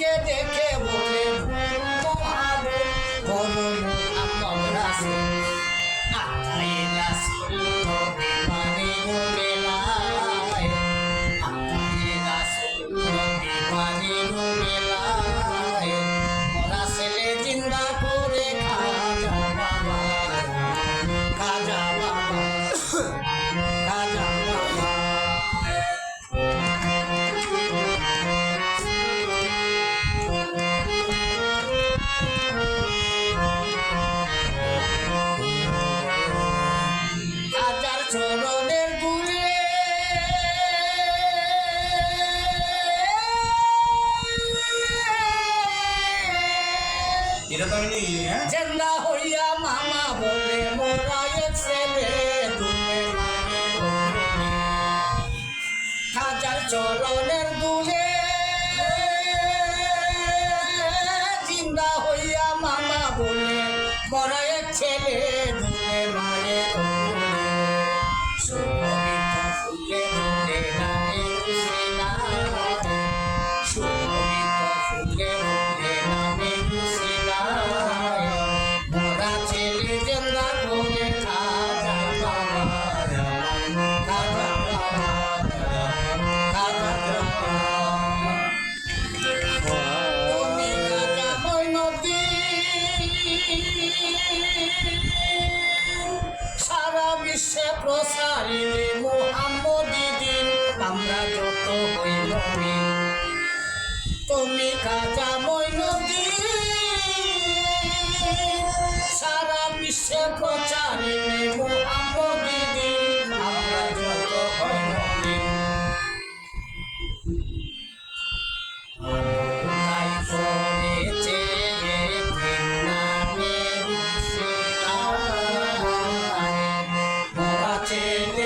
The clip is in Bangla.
নবীকে দেখে বলে মোহাম্মদ রাসূল আই রাসূল নবী মানে বেলায় আই রাসূল নবী মানে বেলায় মোরা ছেলে জিন্দা করে খাজা বাবা খাজা বাবা খাজা বাবা চরণের গুলে জেন্দা হইয়া মামা বলে মোরা এক ছেলে হাজার চরণের গুলে জিন্দা হইয়া মামা বলে মোরা এক ছেলে দুলে মায়ের সারা বিশ্বে প্রসারিলে মুহাম্মদী দিন আমরা যত হই মুমিন তুমি খাজা মঈনুদ্দিন সারা বিশ্বে প্রচারিলে মুহাম্মদী দিন আমরা যত হই মুমিন তাই করেছে নামে মোরা ছেলে